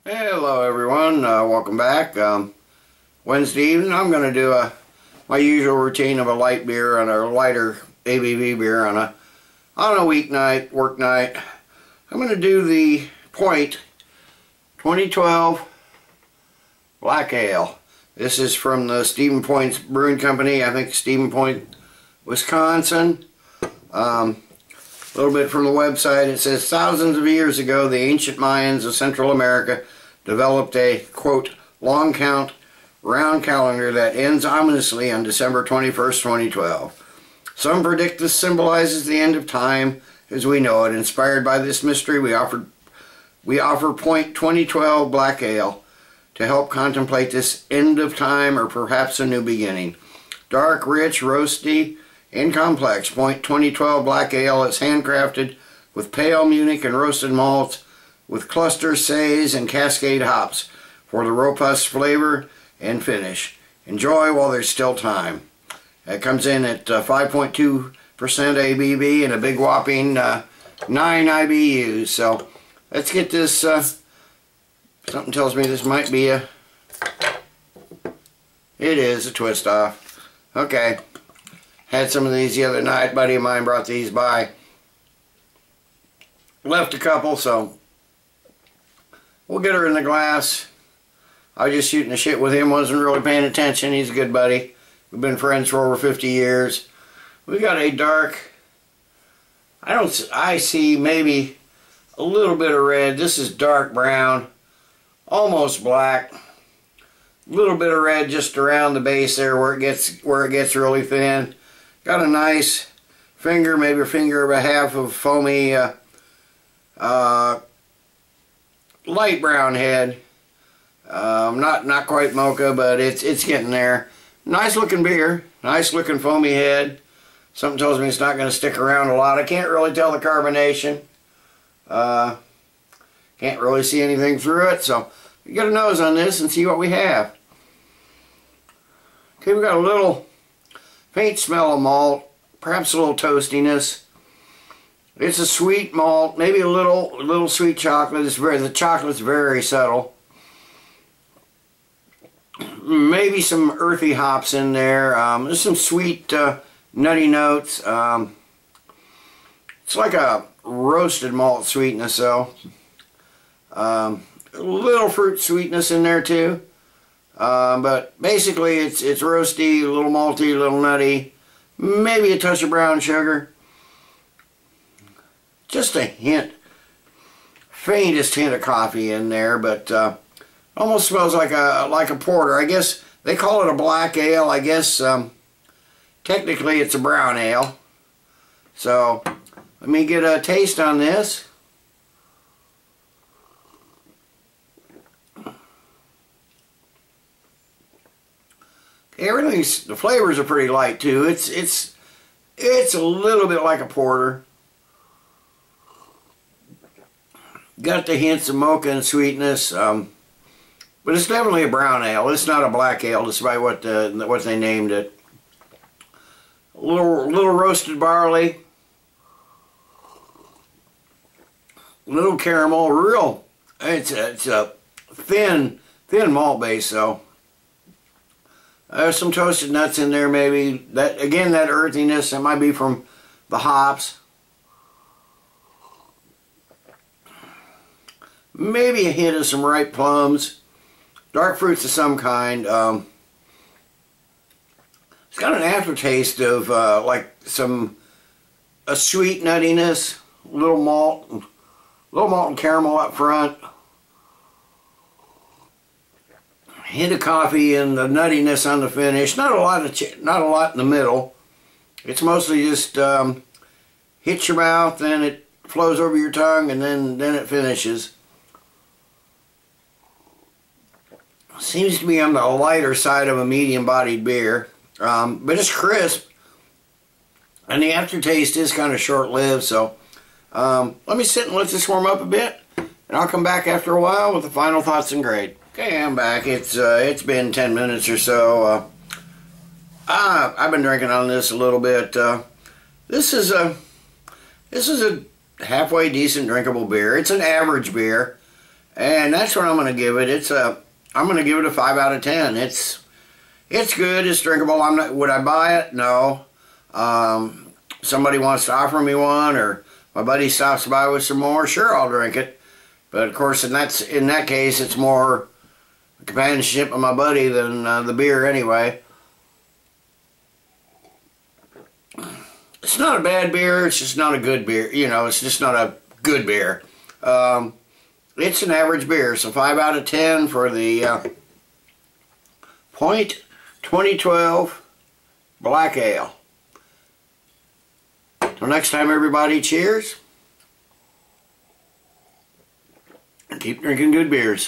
Hello everyone, welcome back. Wednesday evening I'm going to do my usual routine of a light beer and a lighter ABV beer on a weeknight, work night. I'm going to do the Point 2012 Black Ale. This is from the Stephen Point's Brewing Company, I think Stephen Point, Wisconsin. A little bit from the website. It says, thousands of years ago, the ancient Mayans of Central America developed a, quote, long count round calendar that ends ominously on December 21st, 2012. Some predict this symbolizes the end of time as we know it. Inspired by this mystery, we offer Point 2012 Black Ale to help contemplate this end of time or perhaps a new beginning. Dark, rich, roasty, and complex, Point 2012 Black Ale is handcrafted with pale Munich and roasted malts with cluster, Saaz, and Cascade hops for the robust flavor and finish. Enjoy while there's still time. It comes in at 5.2% ABV and a big whopping 9 IBUs. So let's get this. Something tells me this might be it is a twist off. Okay. Had some of these the other night. A buddy of mine brought these by. Left a couple, so we'll get her in the glass. I was just shooting the shit with him. Wasn't really paying attention. He's a good buddy. We've been friends for over 50 years. We got a dark. I see maybe a little bit of red. This is dark brown, almost black. A little bit of red just around the base there where it gets really thin. Got a nice finger, maybe a finger and a half of foamy, light brown head. Not quite mocha, but it's getting there. Nice looking beer, nice looking foamy head. Something tells me it's not going to stick around a lot. I can't really tell the carbonation. Can't really see anything through it, so you get a nose on this and see what we have. Okay, we got a little faint smell of malt, perhaps a little toastiness. It's a sweet malt, maybe a little sweet chocolate. The chocolate's very subtle. Maybe some earthy hops in there. There's some sweet nutty notes. It's like a roasted malt sweetness though. A little fruit sweetness in there too. But basically it's roasty, a little malty, a little nutty, maybe a touch of brown sugar. Just a hint, faintest hint of coffee in there, but almost smells like a porter. I guess they call it a black ale. I guess technically it's a brown ale. So let me get a taste on this. The flavors are pretty light too. It's a little bit like a porter. Got the hints of mocha and sweetness, but it's definitely a brown ale. It's not a black ale, despite what they named it. A little roasted barley, little caramel. It's a thin malt base though. There's some toasted nuts in there maybe. That earthiness, that might be from the hops. Maybe a hint of some ripe plums. Dark fruits of some kind. It's got an aftertaste of like a sweet nuttiness, a little malt and caramel up front. Hint of coffee and the nuttiness on the finish. Not a lot in the middle. It's mostly just hits your mouth, then it flows over your tongue, and then it finishes. Seems to be on the lighter side of a medium-bodied beer, but it's crisp, and the aftertaste is kind of short-lived. So let me sit and let this warm up a bit, and I'll come back after a while with the final thoughts and grade. Okay, I'm back. It's been 10 minutes or so. I've been drinking on this a little bit. This is a halfway decent drinkable beer. It's an average beer. And that's what I'm going to give it. I'm going to give it a 5 out of 10. It's good. It's drinkable. Would I buy it? No. Somebody wants to offer me one, or my buddy stops by with some more, sure, I'll drink it. But of course, in that case, it's more companionship with my buddy than the beer anyway. It's not a bad beer. It's just not a good beer. You know, it's just not a good beer. It's an average beer. So 5 out of 10 for the Point 2012 Black Ale. Till next time, everybody, cheers. And keep drinking good beers.